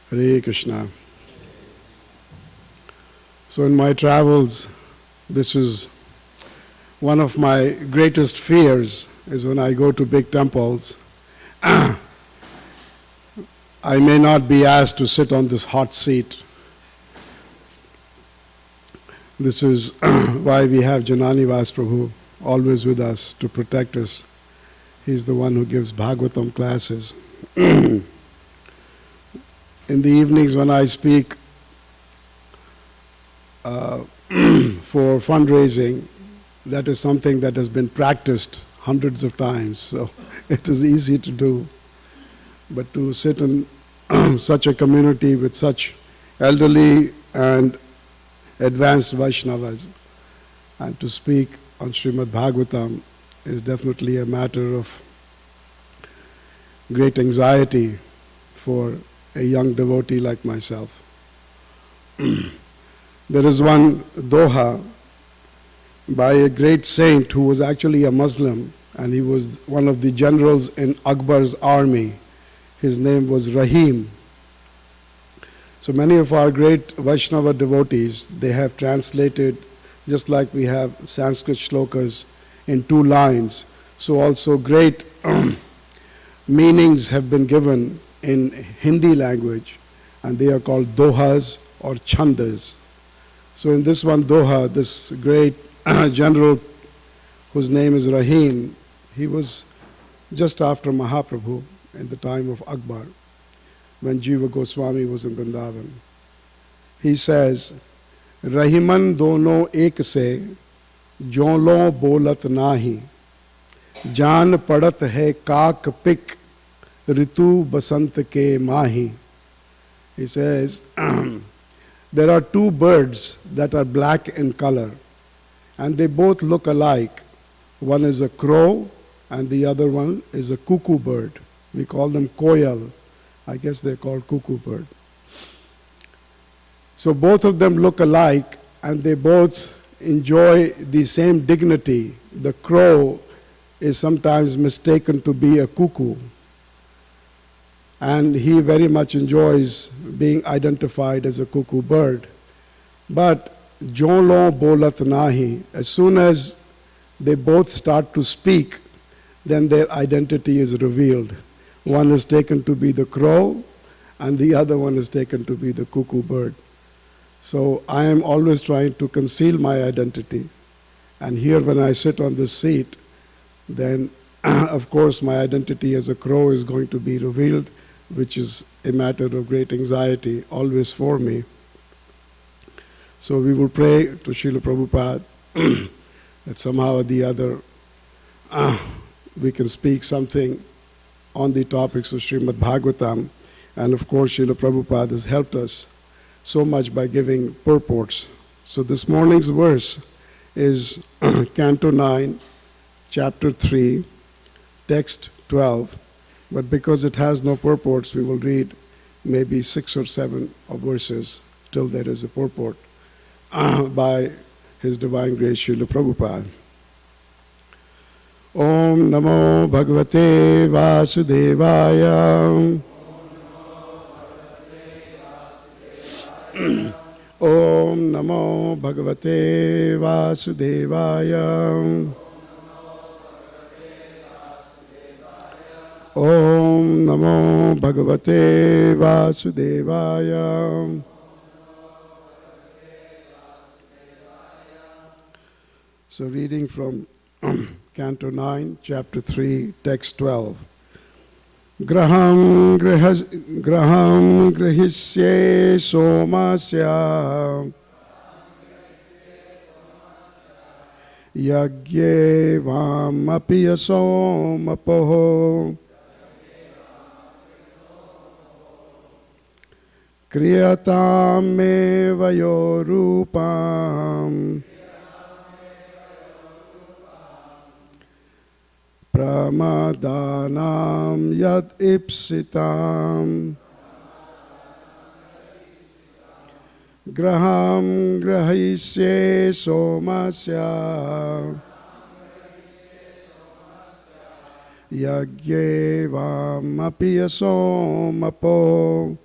Hare Krishna. So in my travels, this is one of my greatest fears, is when I go to big temples, I may not be asked to sit on this hot seat. This is why we have Jananivas Prabhu always with us to protect us. He's the one who gives Bhagavatam classes. In the evenings when I speak for fundraising, that is something that has been practiced hundreds of times, so it is easy to do. But to sit in such a community with such elderly and advanced Vaishnavas and to speak on Srimad Bhagavatam is definitely a matter of great anxiety for a young devotee like myself. There is one doha by a great saint who was actually a Muslim, and he was one of the generals in Akbar's army. His name was Rahim. So many of our great Vaishnava devotees, they have translated, just like we have Sanskrit shlokas in 2 lines, so also great meanings have been given in Hindi language, and they are called dohas or chandas. So in this one doha, this great general whose name is Rahim, he was just after Mahaprabhu in the time of Akbar, when Jiva Goswami was in Vrindavan. He says, Rahiman dono ek se, jolo bolat nahi, jaan padat hai kaak pik, ritu basant ke mahi. He says, there are 2 birds that are black in color, and they both look alike. One is a crow, and the other one is a cuckoo bird. We call them koyal. I guess they're called cuckoo bird. So both of them look alike, and they both enjoy the same dignity. The crow is sometimes mistaken to be a cuckoo, and he very much enjoys being identified as a cuckoo bird. But jolo bolat nahi, as soon as they both start to speak, then their identity is revealed. One is taken to be the crow, and the other one is taken to be the cuckoo bird. So I am always trying to conceal my identity. And here when I sit on this seat, then of course my identity as a crow is going to be revealed, which is a matter of great anxiety always for me. So we will pray to Srila Prabhupada that somehow or the other we can speak something on the topics of Srimad Bhagavatam. And of course Srila Prabhupada has helped us so much by giving purports. So this morning's verse is Canto 9, Chapter 3, Text 12. But because it has no purports, we will read maybe 6 or 7 of verses till there is a purport by His Divine Grace Srila Prabhupada. Om Namo Bhagavate Vasudevaya. Om Namo Bhagavate Vasudevaya. Om Namo Bhagavate Vasudevaya. So reading from Canto 9, Chapter 3, Text 12. Graham grahisye somasya yagye vam api asomapoho kriyatam me vayorupam pramadanam yad ipsitam graham grahisye somasya yagye vam api asomapo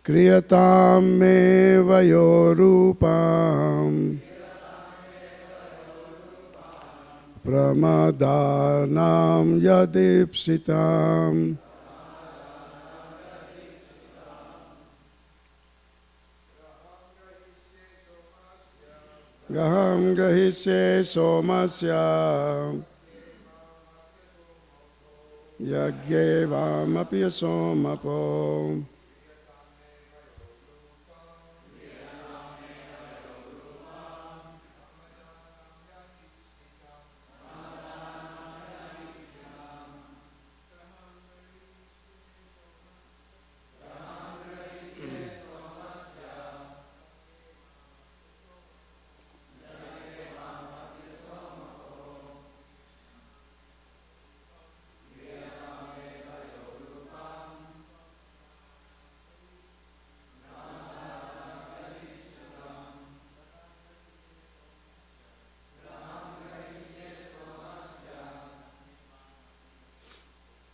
Kriyatam me vayorupam Pramadanam yadipsitam Gaham grahisye somasya Yagyevam api somapo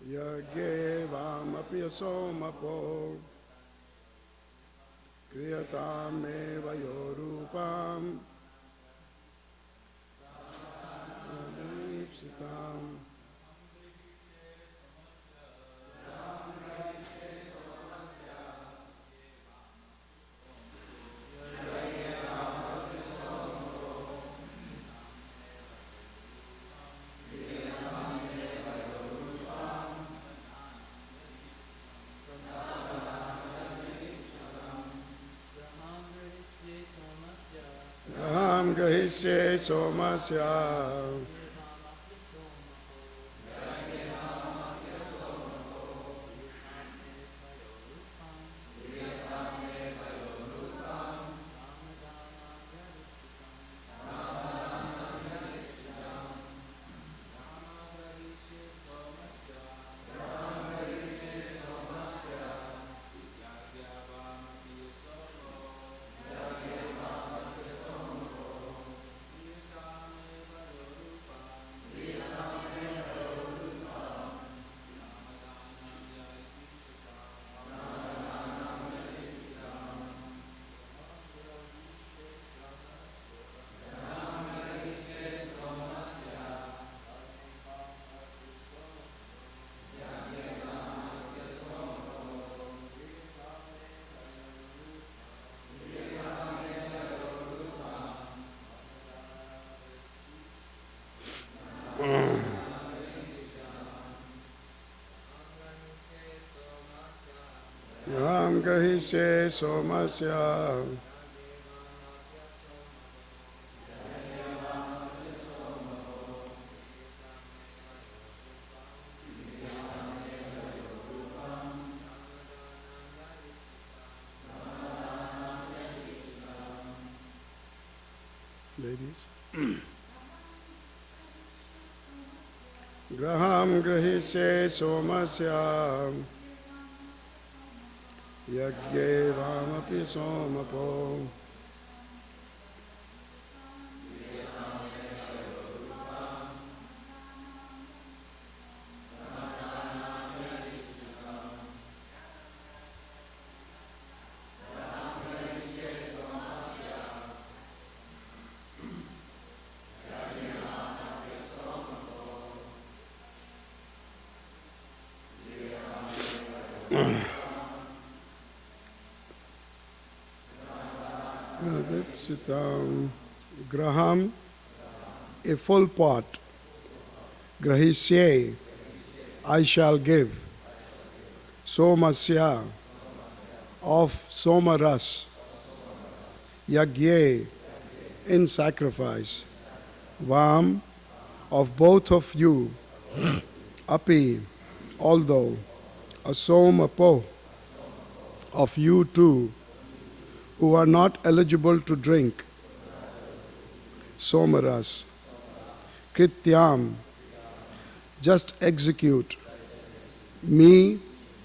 Yagyevam api somapo Kriyatam me vayorupam Yadipsitam Gaham grahisye somasya Yam grahisye somasya Ladies. Graham grahisye somasya Yagyevam api somapo Graham, a full pot. Grahisye, I shall give. Somasya, of somaras. Yagye, in sacrifice. Vam, of both of you. Api, although. Asomapo, of you too, who are not eligible to drink. Somaras. Krityam, just execute. Me,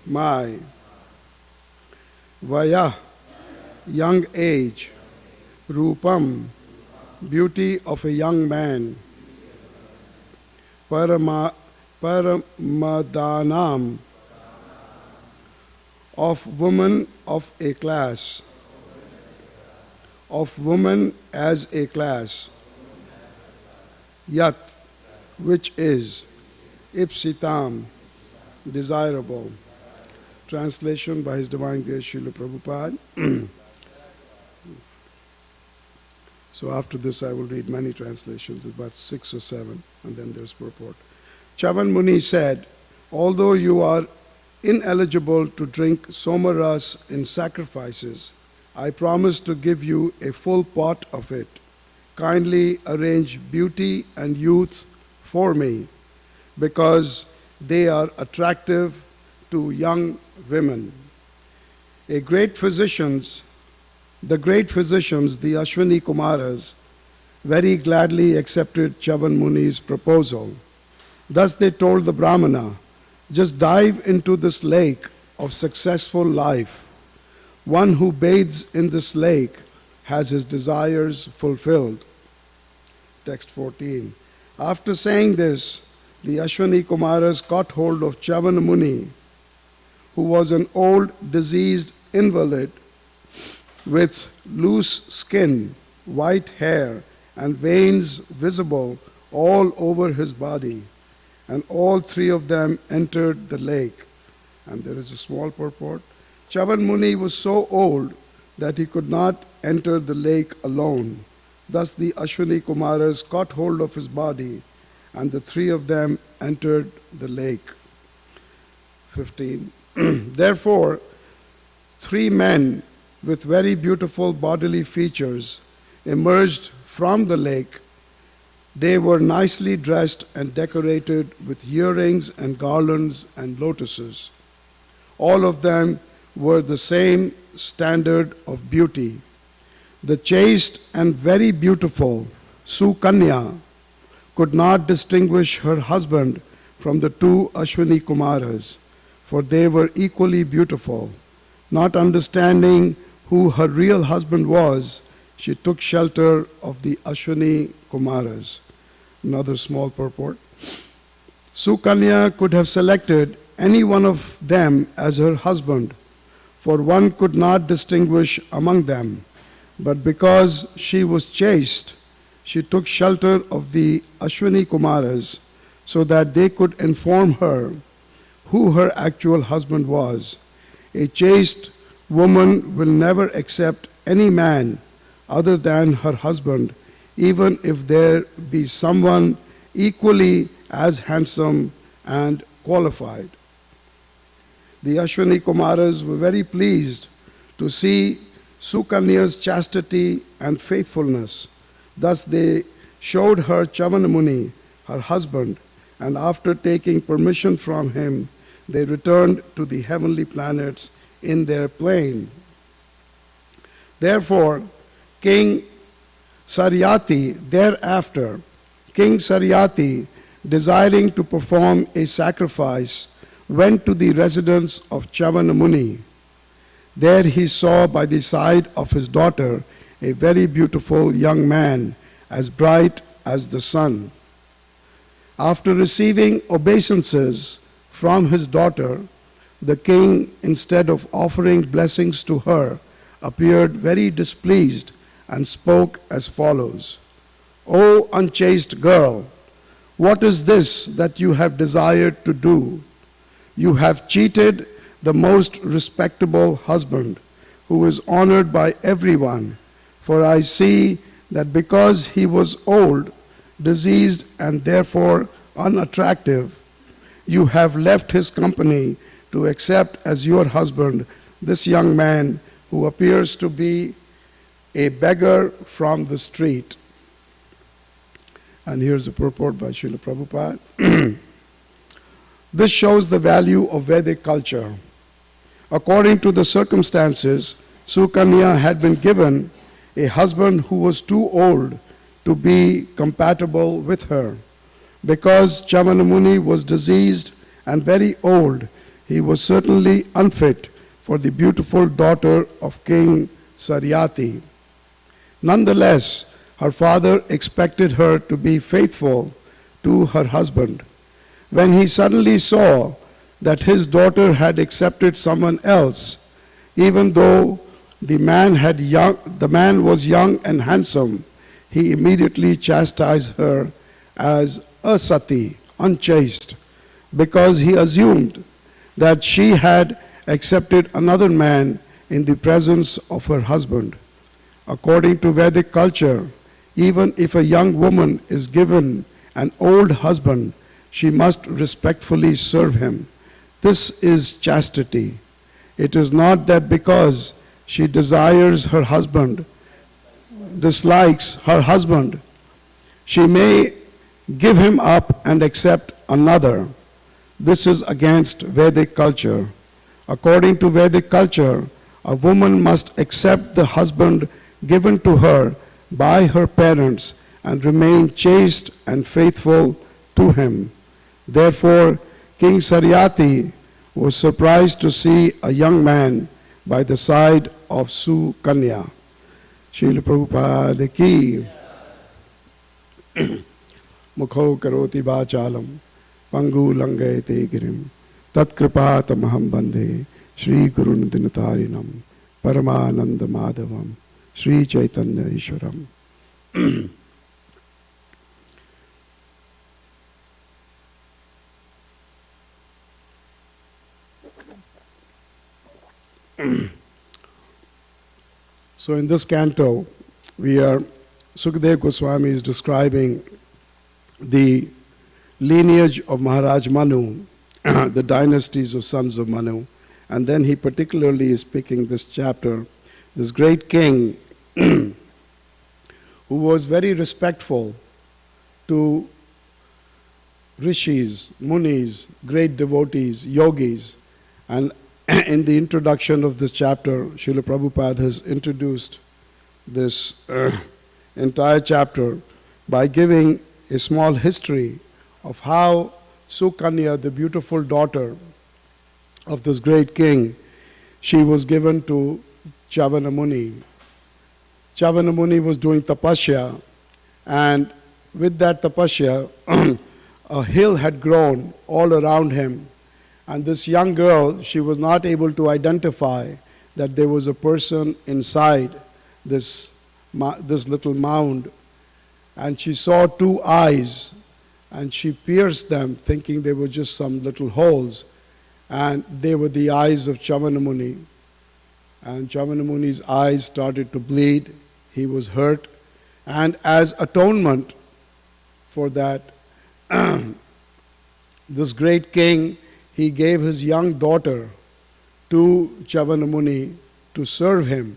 my. Vaya, young age. Rupam, beauty of a young man. Paramadanam, of woman of a class, of woman as a class, yat, which is, ipsitam, desirable. Translation by His Divine Grace Srila Prabhupada. So after this I will read many translations, about 6 or 7, and then there's purport. Chavan Muni said, although you are ineligible to drink somaras in sacrifices, I promise to give you a full pot of it. Kindly arrange beauty and youth for me, because they are attractive to young women. The great physicians, the Ashwini Kumaras, very gladly accepted Chavan Muni's proposal. Thus they told the Brahmana, just dive into this lake of successful life. One who bathes in this lake has his desires fulfilled. Text 14. After saying this, the Ashwini Kumaras caught hold of Chavan Muni, who was an old, diseased invalid with loose skin, white hair, and veins visible all over his body. And all three of them entered the lake. And there is a small purport. Chavan Muni was so old that he could not enter the lake alone. Thus the Ashwini Kumaras caught hold of his body, and the three of them entered the lake. 15. Therefore, three men with very beautiful bodily features emerged from the lake. They were nicely dressed and decorated with earrings and garlands and lotuses. All of them were the same standard of beauty. The chaste and very beautiful Sukanya could not distinguish her husband from the two Ashwini Kumaras, for they were equally beautiful. Not understanding who her real husband was, she took shelter of the Ashwini Kumaras. Another small purport. Sukanya could have selected any one of them as her husband, for one could not distinguish among them. But because she was chaste, she took shelter of the Ashwini Kumaras so that they could inform her who her actual husband was. A chaste woman will never accept any man other than her husband, even if there be someone equally as handsome and qualified. The Ashwini Kumaras were very pleased to see Sukanya's chastity and faithfulness. Thus they showed her Chavan Muni, her husband, and after taking permission from him, they returned to the heavenly planets in their plane. Therefore, King Saryati, desiring to perform a sacrifice, went to the residence of Chavan Muni. There he saw by the side of his daughter a very beautiful young man, as bright as the sun. After receiving obeisances from his daughter, the king, instead of offering blessings to her, appeared very displeased and spoke as follows. O unchaste girl, what is this that you have desired to do? You have cheated the most respectable husband, who is honored by everyone, for I see that because he was old, diseased, and therefore unattractive, you have left his company to accept as your husband this young man who appears to be a beggar from the street. And here's a purport by Srila Prabhupada. This shows the value of Vedic culture. According to the circumstances, Sukanya had been given a husband who was too old to be compatible with her. Because Chavan Muni was diseased and very old, he was certainly unfit for the beautiful daughter of King Saryati. Nonetheless, her father expected her to be faithful to her husband. When he suddenly saw that his daughter had accepted someone else, even though the man was young and handsome. He immediately chastised her as asati, unchaste, because he assumed that she had accepted another man in the presence of her husband. According to Vedic culture, even if a young woman is given an old husband, she must respectfully serve him. This is chastity. It is not that because she dislikes her husband, she may give him up and accept another. This is against Vedic culture. According to Vedic culture, a woman must accept the husband given to her by her parents and remain chaste and faithful to him. Therefore, King Saryati was surprised to see a young man by the side of Sukanya. Srila Prabhupada ki mukho karoti vachalam pangu langayate girim tatkripatamaham bandhe Shri Gurun Dinatarinam Paramananda Madhavam Sri Chaitanya Ishwaram. So in this canto, Sukadev Goswami is describing the lineage of Maharaj Manu, the dynasties of sons of Manu. And then he particularly is picking this chapter, this great king who was very respectful to rishis, munis, great devotees, yogis. And in the introduction of this chapter, Srila Prabhupada has introduced this entire chapter by giving a small history of how Sukanya, the beautiful daughter of this great king, she was given to Jivana Muni. Jivana Muni was doing tapasya, and with that tapasya, a hill had grown all around him. And this young girl, she was not able to identify that there was a person inside this little mound. And she saw two eyes, and she pierced them, thinking they were just some little holes. And they were the eyes of Jivana Muni. And Jivana Muni's eyes started to bleed. He was hurt. And as atonement for that, this great king, he gave his young daughter to Jivana Muni to serve him.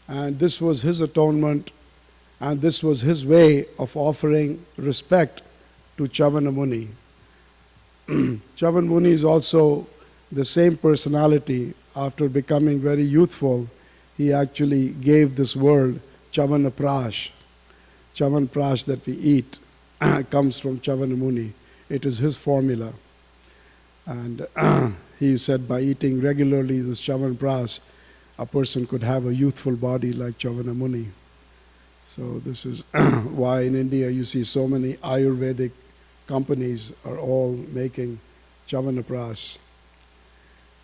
And this was his atonement, and this was his way of offering respect to Jivana Muni. Jivana Muni is also the same personality. After becoming very youthful, he actually gave this world Jivana Prash. Jivana Prash that we eat comes from Jivana Muni. It is his formula. And he said by eating regularly this Chavanprasad, a person could have a youthful body like Jivana Muni. So this is why in India you see so many Ayurvedic companies are all making Chavanprasad.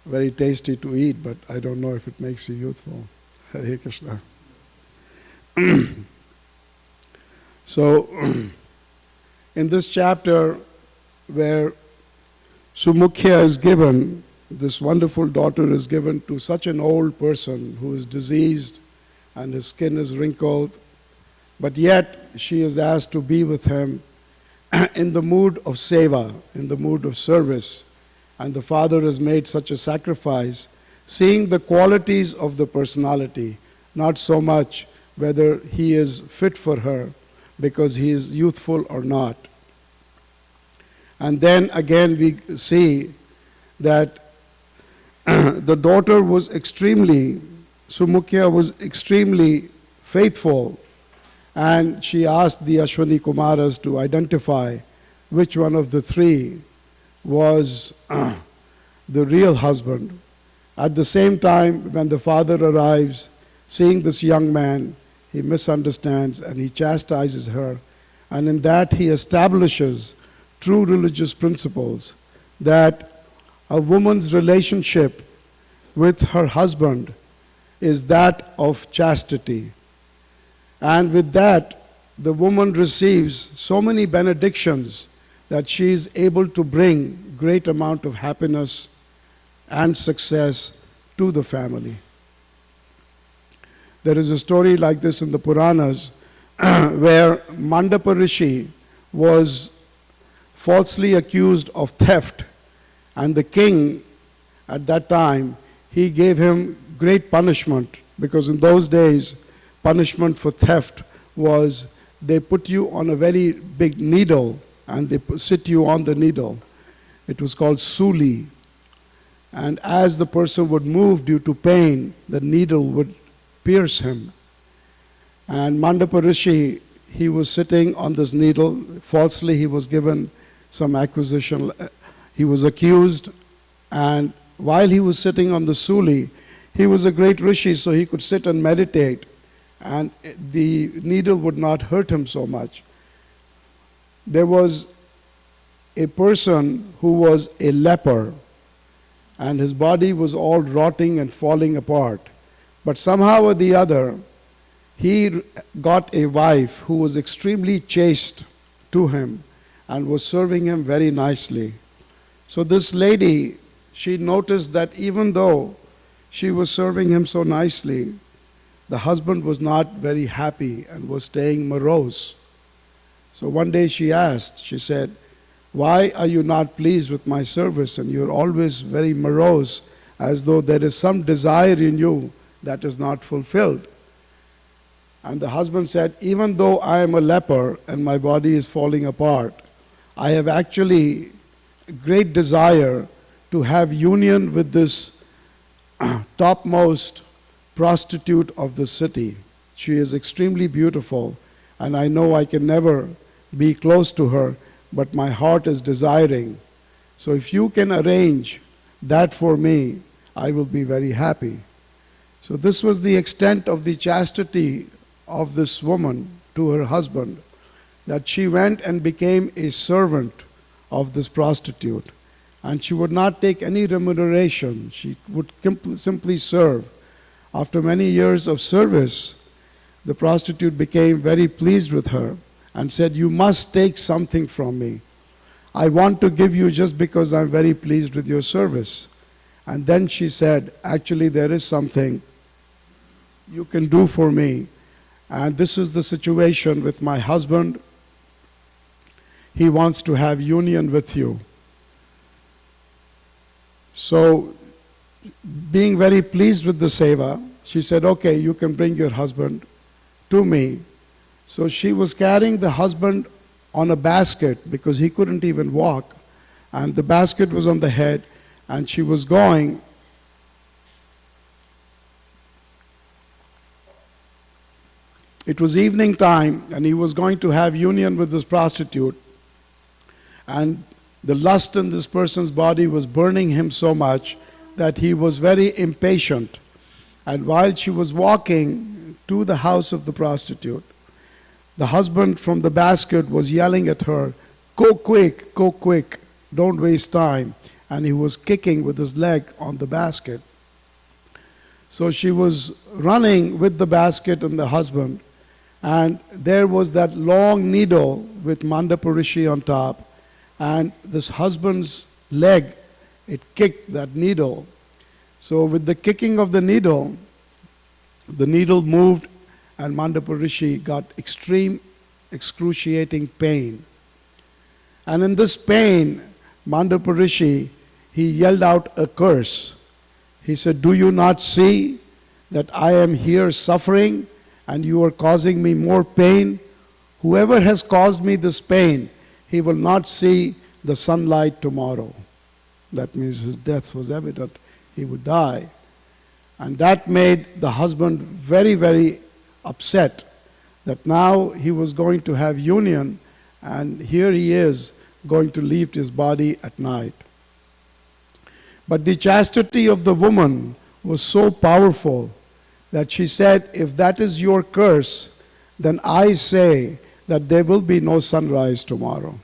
Very tasty to eat, but I don't know if it makes you youthful. Hare Krishna. So in this chapter where Sumukhya is given, this wonderful daughter is given to such an old person who is diseased and his skin is wrinkled, but yet she is asked to be with him in the mood of seva, in the mood of service. And the father has made such a sacrifice, seeing the qualities of the personality, not so much whether he is fit for her because he is youthful or not. And then again we see that the daughter was Sumukhya was extremely faithful, and she asked the Ashwani Kumaras to identify which one of the three was the real husband. At the same time, when the father arrives, seeing this young man, he misunderstands and he chastises her, and in that he establishes true religious principles, that a woman's relationship with her husband is that of chastity. And with that, the woman receives so many benedictions that she is able to bring great amount of happiness and success to the family. There is a story like this in the Puranas where Mandapa Rishi was falsely accused of theft, and the king at that time, he gave him great punishment, because in those days punishment for theft was they put you on a very big needle and they sit you on the needle. It was called suli. And as the person would move due to pain, the needle would pierce him. And Mandapa Rishi, he was sitting on this needle. Falsely, he was given some accusation. He was accused, and while he was sitting on the suli, he was a great rishi, so he could sit and meditate, and the needle would not hurt him so much. There was a person who was a leper, and his body was all rotting and falling apart. But somehow or the other, he got a wife who was extremely chaste to him and was serving him very nicely. So this lady, she noticed that even though she was serving him so nicely, the husband was not very happy and was staying morose. So one day she asked, she said, "Why are you not pleased with my service, and you're always very morose, as though there is some desire in you that is not fulfilled?" And the husband said, "Even though I am a leper and my body is falling apart, I have actually a great desire to have union with this topmost prostitute of the city. She is extremely beautiful, and I know I can never be close to her, but my heart is desiring. So if you can arrange that for me, I will be very happy." So this was the extent of the chastity of this woman to her husband, that she went and became a servant of this prostitute. And she would not take any remuneration. She would simply serve. After many years of service, the prostitute became very pleased with her and said, "You must take something from me. I want to give you just because I'm very pleased with your service." And then she said, "Actually, there is something you can do for me. And this is the situation with my husband. He wants to have union with you." So, being very pleased with the seva, she said, "Okay, you can bring your husband to me." So she was carrying the husband on a basket because he couldn't even walk, and the basket was on the head, and she was going. It was evening time, and he was going to have union with this prostitute, and the lust in this person's body was burning him so much that he was very impatient. And while she was walking to the house of the prostitute, the husband from the basket was yelling at her, go quick, don't waste time." And he was kicking with his leg on the basket. So she was running with the basket and the husband, and there was that long needle with Mandapa Rishi on top, and this husband's leg, it kicked that needle. So with the kicking of the needle moved, and Mandapa Rishi got extreme, excruciating pain. And in this pain, Mandapa Rishi, he yelled out a curse. He said, "Do you not see that I am here suffering, and you are causing me more pain? Whoever has caused me this pain, he will not see the sunlight tomorrow." That means his death was evident. He would die. And that made the husband very, very upset, that now he was going to have union, and here he is going to leave his body at night. But the chastity of the woman was so powerful that she said, "If that is your curse, then I say that there will be no sunrise tomorrow."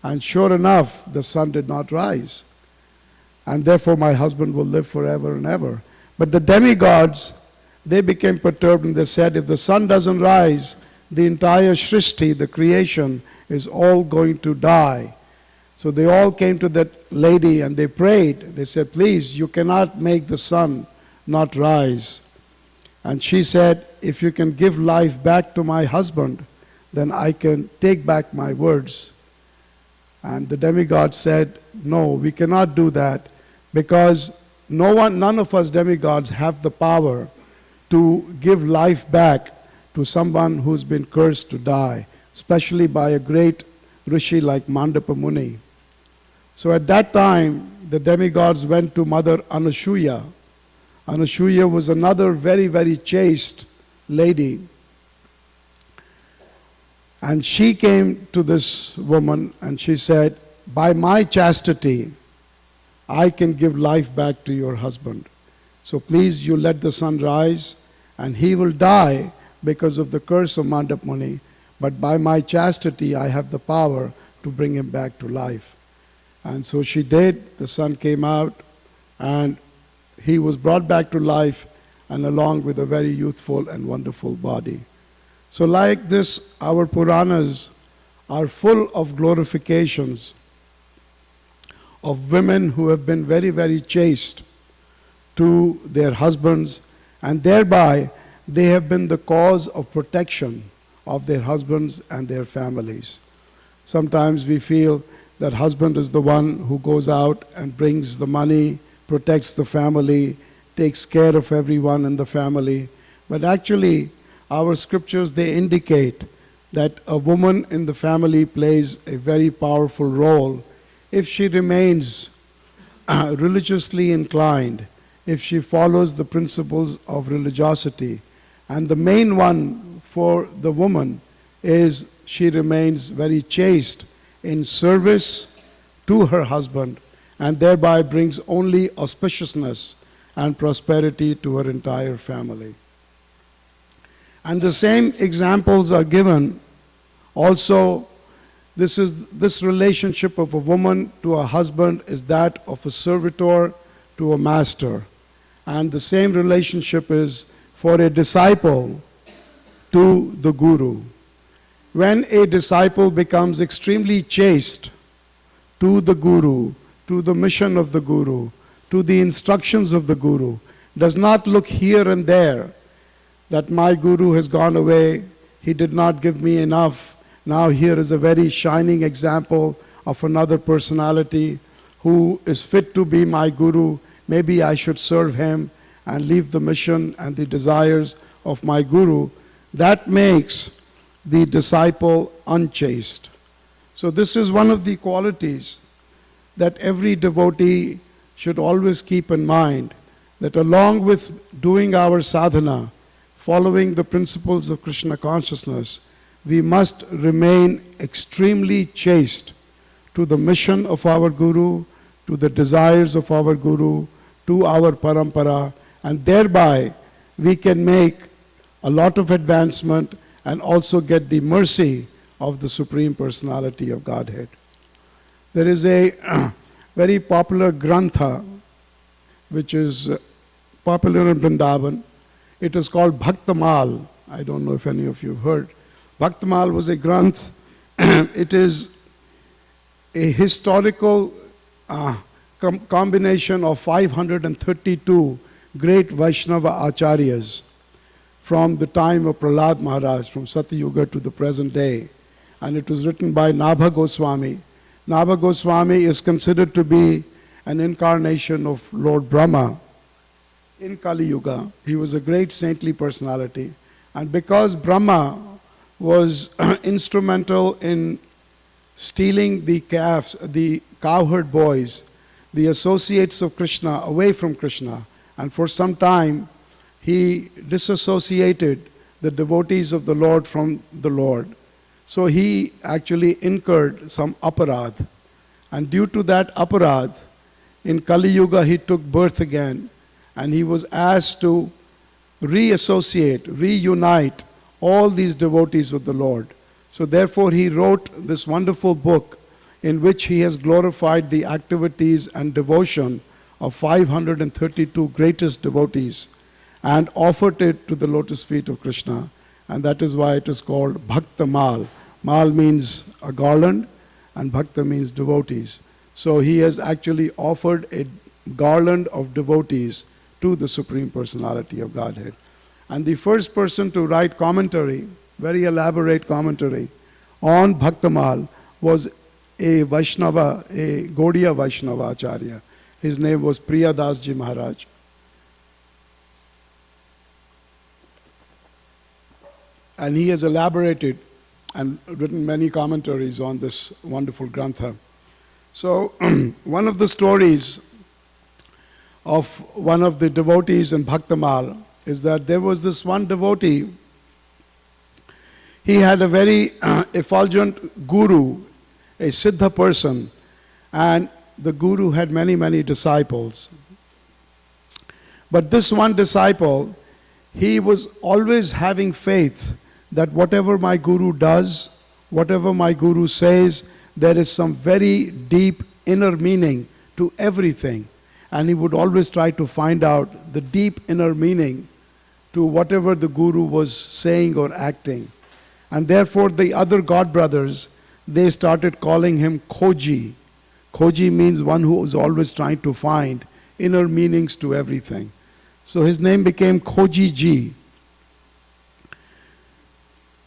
And sure enough, the sun did not rise. and therefore my husband will live forever and ever. But the demigods, they became perturbed and they said, if the sun doesn't rise, the entire Srishti, the creation, is all going to die. So they all came to that lady and they prayed. They said, please, you cannot make the sun not rise. And she said, if you can give life back to my husband, then I can take back my words. And the demigod said, no, we cannot do that, because none of us demigods have the power to give life back to someone who's been cursed to die, especially by a great rishi like Mandapa Muni. So at that time, the demigods went to Mother Anasuya. Anasuya was another very, very chaste lady. And she came to this woman and she said, by my chastity, I can give life back to your husband. So please, you let the sun rise, and he will die because of the curse of Mandap Muni. But by my chastity, I have the power to bring him back to life. And so she did. The sun came out, and he was brought back to life, and along with a very youthful and wonderful body. So like this, our Puranas are full of glorifications of women who have been very, very chaste to their husbands, and thereby they have been the cause of protection of their husbands and their families. Sometimes we feel that husband is the one who goes out and brings the money, protects the family, takes care of everyone in the family. But actually, our scriptures, they indicate that a woman in the family plays a very powerful role if she remains religiously inclined, if she follows the principles of religiosity. And the main one for the woman is she remains very chaste in service to her husband, and thereby brings only auspiciousness and prosperity to her entire family. And the same examples are given also. This relationship of a woman to a husband is that of a servitor to a master. And the same relationship is for a disciple to the guru. When a disciple becomes extremely chaste to the guru, to the mission of the guru, to the instructions of the guru, does not look here and there that my guru has gone away, he did not give me enough. Now here is a very shining example of another personality who is fit to be my guru. Maybe I should serve him and leave the mission and the desires of my guru. That makes the disciple unchaste. So this is one of the qualities that every devotee should always keep in mind, that along with doing our sadhana, following the principles of Krishna consciousness, we must remain extremely chaste to the mission of our guru, to the desires of our guru, to our parampara, and thereby we can make a lot of advancement and also get the mercy of the Supreme Personality of Godhead. There is a very popular grantha which is popular in Vrindavan. It is called Bhaktamal. I don't know if any of you have heard. Bhaktamal was a granth. It is a historical combination of 532 great Vaishnava acharyas from the time of Prahlad Maharaj, from Satyuga to the present day. And it was written by Nabha Goswami. Nabha Goswami is considered to be an incarnation of Lord Brahma in Kali Yuga. He was a great saintly personality. And because Brahma was instrumental in stealing the calves, the cowherd boys, the associates of Krishna, away from Krishna, and for some time he disassociated the devotees of the Lord from the Lord. So he actually incurred some aparadh. And due to that aparadh, in Kali Yuga he took birth again, and he was asked to reassociate, reunite all these devotees with the Lord. So therefore he wrote this wonderful book in which he has glorified the activities and devotion of 532 greatest devotees and offered it to the lotus feet of Krishna. And that is why it is called Bhakta Mal. Mal means a garland and Bhakta means devotees. So he has actually offered a garland of devotees to the Supreme Personality of Godhead. And the first person to write commentary, very elaborate commentary, on Bhaktamal was a Vaishnava, a Gaudiya Vaishnava Acharya. His name was Priyadas Ji Maharaj. And he has elaborated and written many commentaries on this wonderful Grantha. So one of the stories of one of the devotees in Bhaktamal is that there was this one devotee. He had a very effulgent guru, a Siddha person, and the guru had many, many disciples. But this one disciple, he was always having faith that whatever my guru does, whatever my guru says, there is some very deep inner meaning to everything. And he would always try to find out the deep inner meaning to whatever the guru was saying or acting. And therefore the other god brothers, they started calling him Koji. Koji means one who is always trying to find inner meanings to everything. So his name became Koji Ji.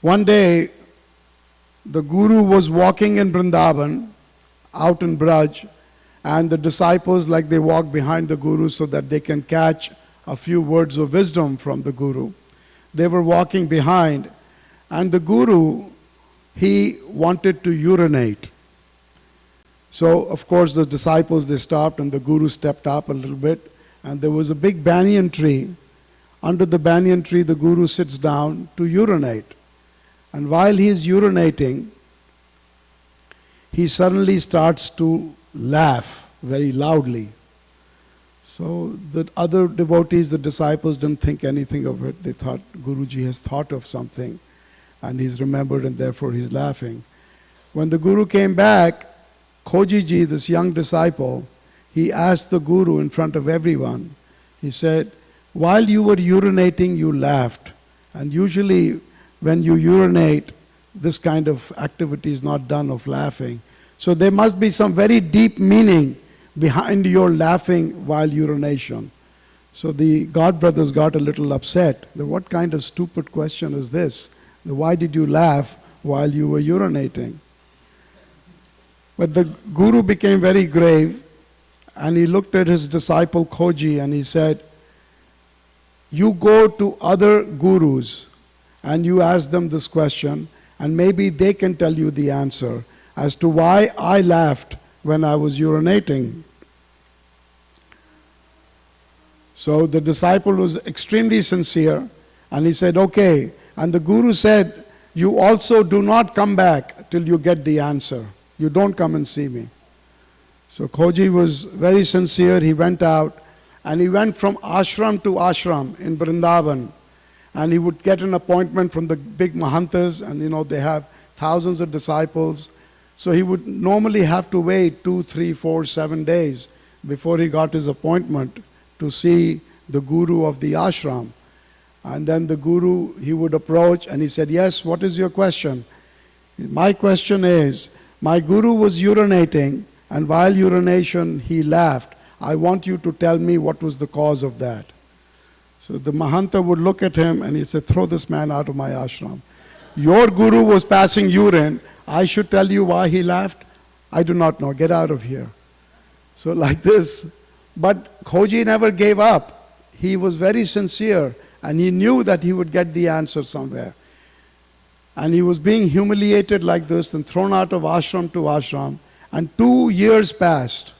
One day, the guru was walking in Vrindavan, out in Braj, and the disciples, like they walk behind the guru so that they can catch a few words of wisdom from the guru. They were walking behind, and the guru, he wanted to urinate. So, of course, the disciples, they stopped, and the guru stepped up a little bit, and there was a big banyan tree. Under the banyan tree, the guru sits down to urinate. And while he is urinating, he suddenly starts to laugh very loudly. So the other devotees, the disciples, didn't think anything of it. They thought Guruji has thought of something and he's remembered and therefore he's laughing. When the Guru came back, Koji Ji, this young disciple, he asked the Guru in front of everyone, he said, while you were urinating, you laughed. And usually when you urinate, this kind of activity is not done of laughing. So there must be some very deep meaning behind your laughing while urination. So the god brothers got a little upset. What kind of stupid question is this? Why did you laugh while you were urinating? But the Guru became very grave and he looked at his disciple Koji and he said, you go to other gurus and you ask them this question and maybe they can tell you the answer as to why I laughed when I was urinating. So the disciple was extremely sincere and he said, okay. And the Guru said, you also do not come back till you get the answer. You don't come and see me. So Koji was very sincere. He went out and he went from ashram to ashram in Vrindavan. And he would get an appointment from the big Mahantas, and they have thousands of disciples. So he would normally have to wait 2, 3, 4, 7 days before he got his appointment to see the Guru of the ashram. And then the Guru, he would approach and he said, yes, what is your question? My question is, my Guru was urinating and while urination he laughed. I want you to tell me what was the cause of that. So the Mahanta would look at him and he said, throw this man out of my ashram. Your Guru was passing urine. I should tell you why he laughed? I do not know. Get out of here. So like this. But Koji never gave up. He was very sincere and he knew that he would get the answer somewhere. And he was being humiliated like this and thrown out of ashram to ashram. And 2 years passed.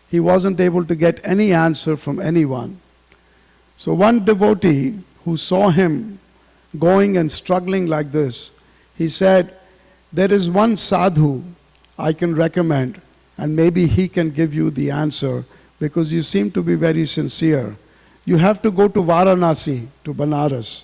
He wasn't able to get any answer from anyone. So one devotee who saw him going and struggling like this, he said, there is one sadhu I can recommend and maybe he can give you the answer because you seem to be very sincere. You have to go to Varanasi, to Banaras.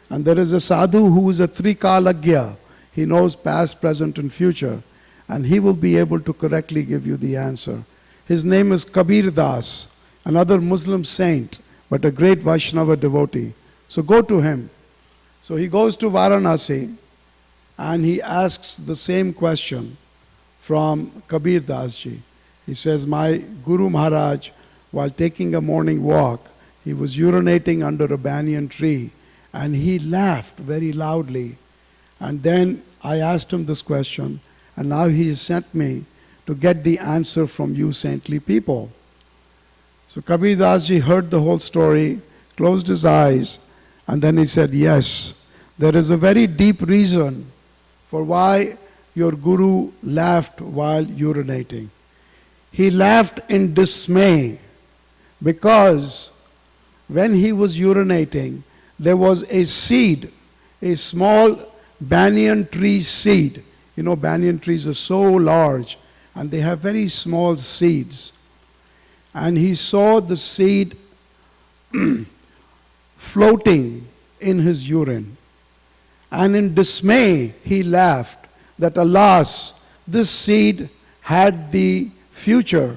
And there is a sadhu who is a Trikalagya. He knows past, present and future. And he will be able to correctly give you the answer. His name is Kabir Das. another Muslim saint, but a great Vaishnava devotee. So go to him. So he goes to Varanasi and he asks the same question from Kabir Das ji. He says, my Guru Maharaj, while taking a morning walk, he was urinating under a banyan tree and he laughed very loudly. And then I asked him this question, and now he has sent me to get the answer from you saintly people. So Kabir Das ji heard the whole story, closed his eyes, and then he said, yes, there is a very deep reason for why your Guru laughed while urinating. He laughed in dismay because when he was urinating, there was a seed, a small banyan tree seed. You know, banyan trees are so large and they have very small seeds. And he saw the seed floating in his urine. And in dismay, he laughed that, alas, this seed had the future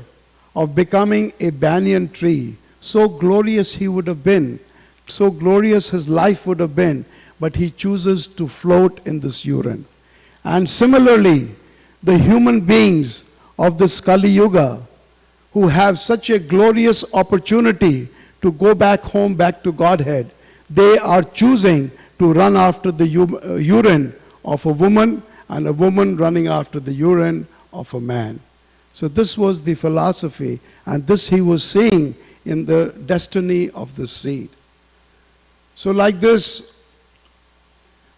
of becoming a banyan tree. So glorious he would have been, so glorious his life would have been, but he chooses to float in this urine. And similarly, the human beings of this Kali Yuga, who have such a glorious opportunity to go back home, back to Godhead, they are choosing to run after the urine of a woman, and a woman running after the urine of a man. So this was the philosophy, and this he was seeing in the destiny of the seed. So like this,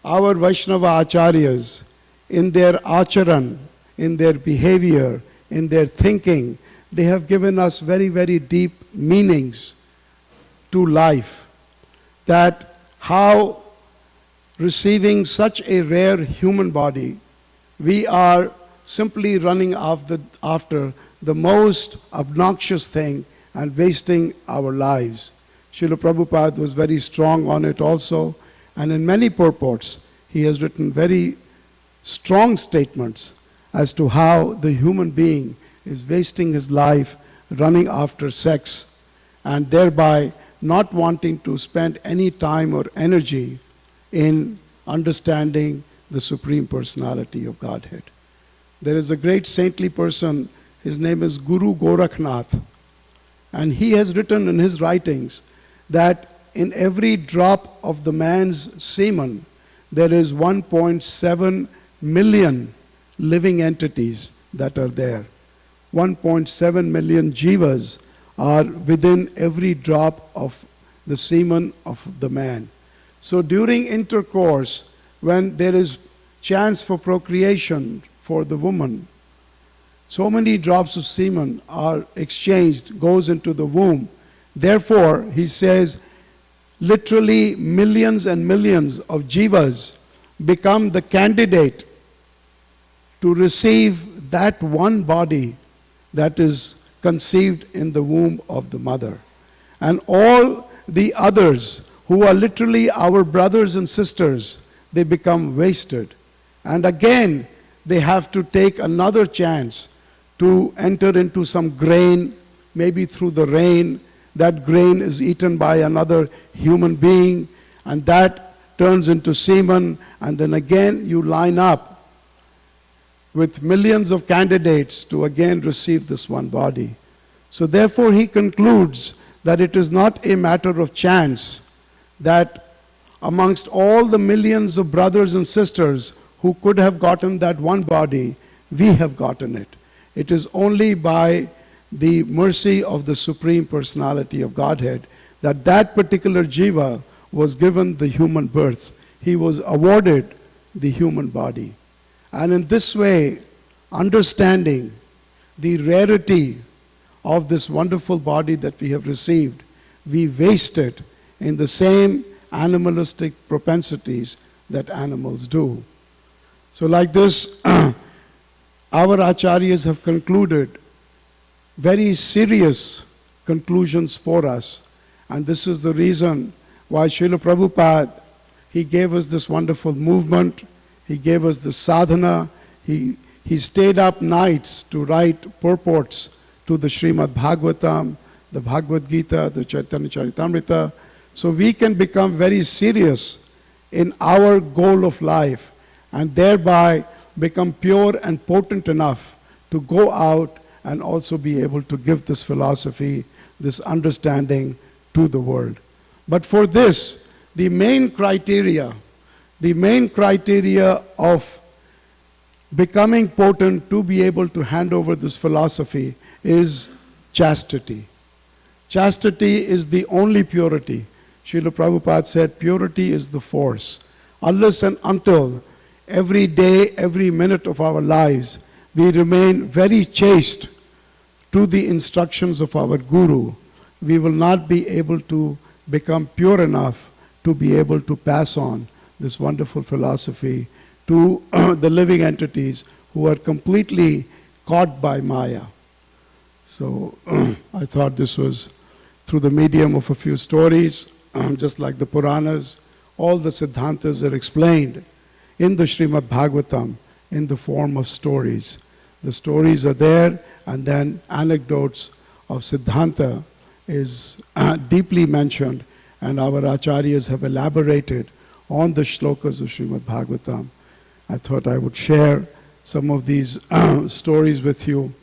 our Vaishnava Acharyas, in their acharan, in their behavior, in their thinking, they have given us very, very deep meanings to life. That how receiving such a rare human body, we are simply running after the most obnoxious thing and wasting our lives. Srila Prabhupada was very strong on it also, and in many purports he has written very strong statements as to how the human being is wasting his life running after sex and thereby not wanting to spend any time or energy in understanding the Supreme Personality of Godhead. There is a great saintly person, his name is Guru Gorakhnath, and he has written in his writings that in every drop of the man's semen, there is 1.7 million living entities that are there. 1.7 million jivas are within every drop of the semen of the man. So during intercourse, when there is chance for procreation for the woman, so many drops of semen are exchanged, goes into the womb. Therefore, he says, literally millions and millions of jivas become the candidate to receive that one body that is conceived in the womb of the mother. And all the others who are literally our brothers and sisters, they become wasted. And again, they have to take another chance to enter into some grain, maybe through the rain. That grain is eaten by another human being, and that turns into semen, and then again you line up with millions of candidates to again receive this one body. So therefore he concludes that it is not a matter of chance that amongst all the millions of brothers and sisters who could have gotten that one body, we have gotten it. It is only by the mercy of the Supreme Personality of Godhead that that particular jiva was given the human birth. He was awarded the human body. And in this way, understanding the rarity of this wonderful body that we have received, we waste it in the same animalistic propensities that animals do. So like this, our acharyas have concluded very serious conclusions for us. And this is the reason why Srila Prabhupada, he gave us this wonderful movement, he gave us the sadhana, he stayed up nights to write purports to the Srimad Bhagavatam, the Bhagavad Gita, the Chaitanya Charitamrita, so we can become very serious in our goal of life and thereby become pure and potent enough to go out and also be able to give this philosophy, this understanding to the world. But for this, the main criteria of becoming potent to be able to hand over this philosophy is chastity. Chastity is the only purity. Srila Prabhupada said, purity is the force. Unless and until every day, every minute of our lives, we remain very chaste to the instructions of our Guru, we will not be able to become pure enough to be able to pass on this wonderful philosophy to the living entities who are completely caught by Maya. So I thought this was through the medium of a few stories, just like the Puranas, all the Siddhantas are explained in the Srimad Bhagavatam in the form of stories. The stories are there, and then anecdotes of Siddhanta is deeply mentioned, and our acharyas have elaborated on the shlokas of Srimad Bhagavatam. I thought I would share some of these stories with you.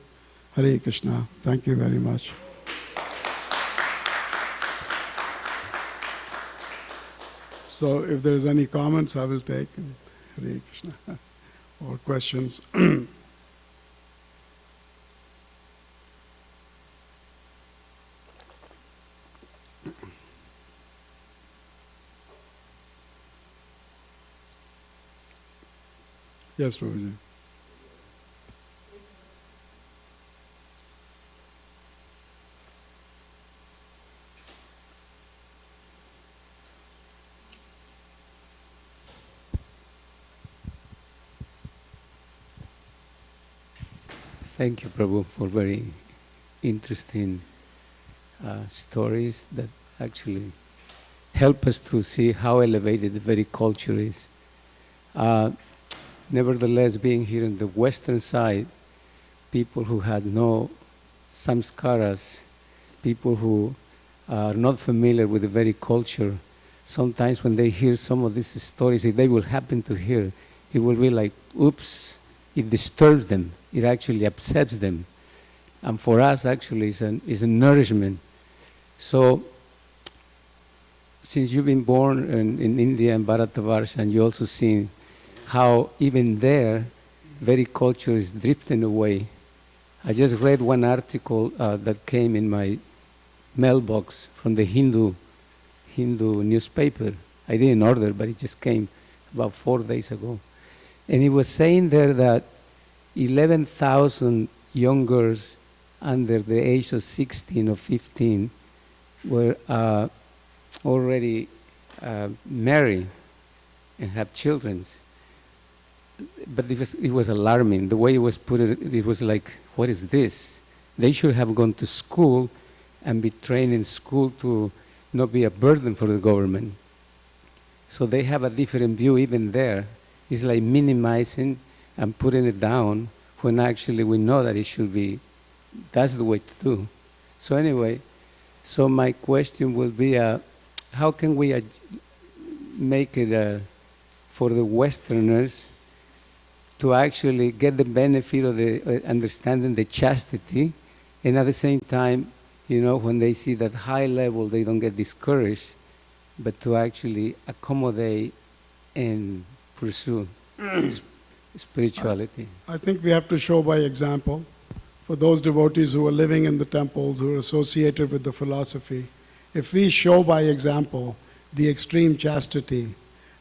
Hare Krishna. Thank you very much. So if there's any comments, I will take. Hare Krishna. Or questions. Yes, Prabhuji. Thank you, Prabhu, for very interesting stories that actually help us to see how elevated the very culture is. Nevertheless, being here on the western side, people who had no samskaras, people who are not familiar with the very culture, sometimes when they hear some of these stories, if they will happen to hear, it will be like, oops, it disturbs them. It actually upsets them. And for us, actually, it's a nourishment. So, since you've been born in India and Bharatavarsha, and you also seen how even there, very culture is drifting away. I just read one article that came in my mailbox from the Hindu newspaper. I didn't order, but it just came about 4 days ago. And it was saying there that 11,000 young girls under the age of 16 or 15 were already married and have children. But it was alarming. The way it was put, it was like, what is this? They should have gone to school and be trained in school to not be a burden for the government. So they have a different view even there. It's like minimizing and putting it down when actually we know that it should be, that's the way to do. So anyway, so my question will be, how can we make it for the Westerners to actually get the benefit of the understanding the chastity, and at the same time, when they see that high level, they don't get discouraged, but to actually accommodate and pursue spirituality. I think we have to show by example. For those devotees who are living in the temples, who are associated with the philosophy, if we show by example the extreme chastity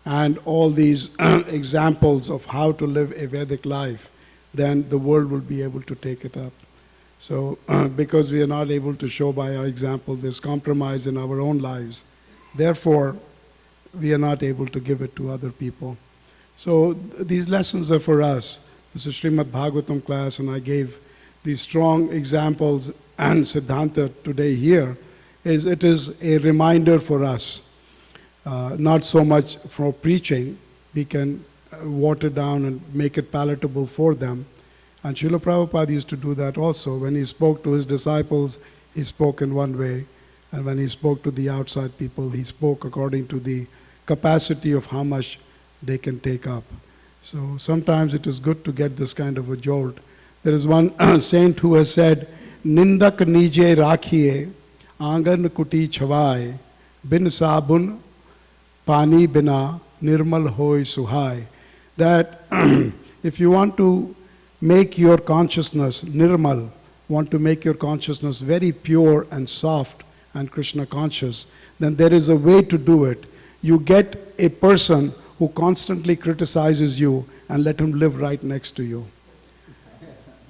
and all these examples of how to live a Vedic life, then the world will be able to take it up. So because we are not able to show by our example, there's compromise in our own lives. Therefore, we are not able to give it to other people. So these lessons are for us. This is Srimad Bhagavatam class, and I gave these strong examples and Siddhanta today here. It is a reminder for us, not so much for preaching. We can water down and make it palatable for them. And Srila Prabhupada used to do that also. When he spoke to his disciples, he spoke in one way, and when he spoke to the outside people, he spoke according to the capacity of how much they can take up. So sometimes it is good to get this kind of a jolt. There is one saint who has said, Nindak nije rakhiye, angan kuti chhawai, bin sabun pani bina nirmal hoy suhai. That if you want to make your consciousness nirmal, want to make your consciousness very pure and soft and Krishna conscious, then there is a way to do it. You get a person who constantly criticizes you and let him live right next to you.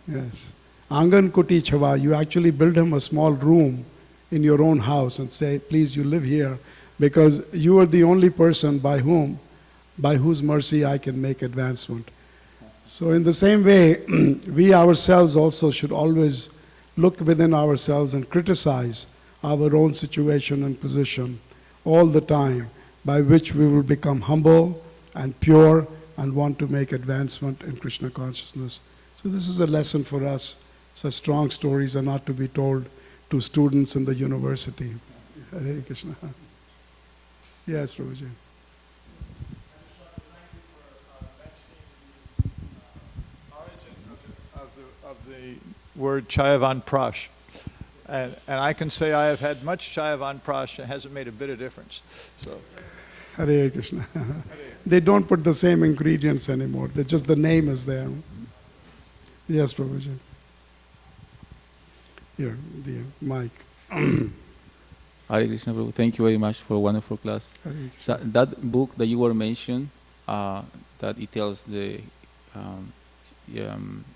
Yes. Angan kuti chhava, you actually build him a small room in your own house and say, please, you live here because you are the only person by whose mercy I can make advancement. So in the same way, we ourselves also should always look within ourselves and criticize our own situation and position all the time, by which we will become humble and pure and want to make advancement in Krishna consciousness. So this is a lesson for us. Such strong stories are not to be told to students in the university. Hare Krishna. Yes, Prabhuji. Of the word Chayavan Prash. And I can say I have had much Chayavan Prash and it hasn't made a bit of difference. So. Hare Krishna. They don't put the same ingredients anymore. Just the name is there. Yes, Prabhuji. Here, the mic. Hare Krishna, Prabhu. Thank you very much for a wonderful class. So that book that you were mentioned, that it tells the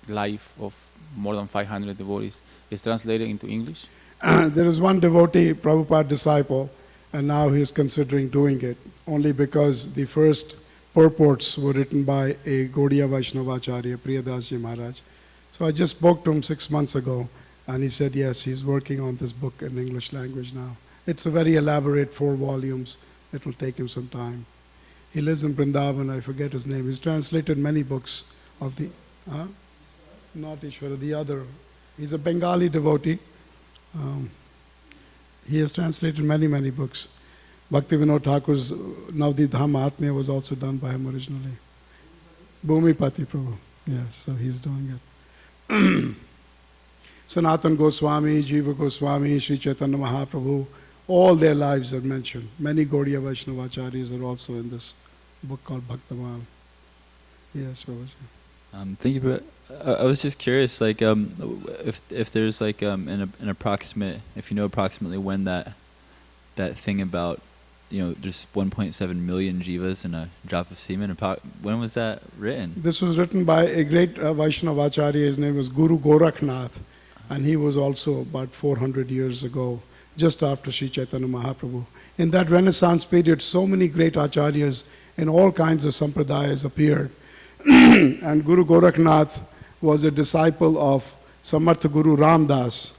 life of more than 500 devotees, is translated into English? There is one devotee, Prabhupada disciple, and now he is considering doing it, only because the first purports were written by a Gaudiya Vaishnavacharya, Priyadasji Maharaj. So I just spoke to him 6 months ago, and he said, yes, he's working on this book in English language now. It's a very elaborate 4 volumes. It will take him some time. He lives in Vrindavan, I forget his name. He's translated many books of the... Not Ishvara, the other. He's a Bengali devotee. He has translated many, many books. Bhakti Vinod Thakur's Navdi Dham Mahatmya was also done by him originally. Bhumipati Prabhu. Yes, so he's doing it. Sanatan Goswami, Jiva Goswami, Sri Chaitanya Mahaprabhu, all their lives are mentioned. Many Gaudiya Vaishnavacharyas are also in this book called Bhaktamal. Yes, Prabhuji. Thank you. I was just curious, like, if there's like an approximate, if you know approximately when that thing about, there's 1.7 million jivas in a drop of semen. When was that written? This was written by a great Vaishnavacharya. His name was Guru Gorakhnath, and he was also about 400 years ago, just after Sri Chaitanya Mahaprabhu. In that Renaissance period, so many great acharyas in all kinds of sampradayas appeared. And Guru Gorakhnath was a disciple of Samartha Guru Ramdas.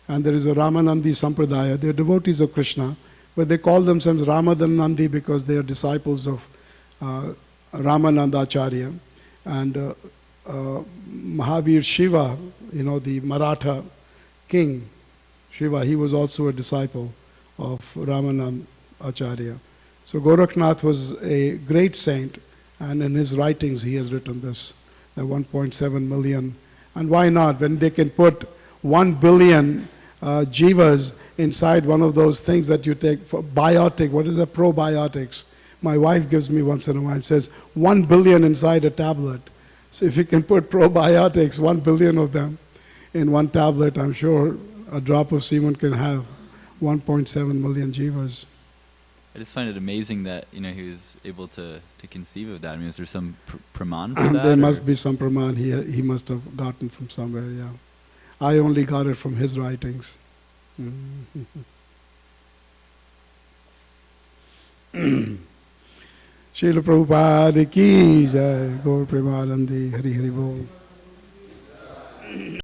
And there is a Ramanandi Sampradaya. They are devotees of Krishna, but they call themselves Ramadanandi because they are disciples of Ramanandacharya. And Mahavir Shiva, the Maratha king, Shiva, he was also a disciple of Ramanand Acharya. So Gorakhnath was a great saint, and in his writings he has written this, the 1.7 million. And why not? When they can put 1 billion jivas inside one of those things that you take for biotic, what is that, probiotics? My wife gives me once in a while and says, 1 billion inside a tablet. So if you can put probiotics, 1 billion of them in one tablet, I'm sure a drop of semen can have 1.7 million jivas. I just find it amazing that he was able to conceive of that. I mean, is there some praman for that? There must be some praman he must have gotten from somewhere. Yeah, I only got it from his writings. Srila Prabhupada ki jai, Gaur Premanandi, Hari Hari Bol.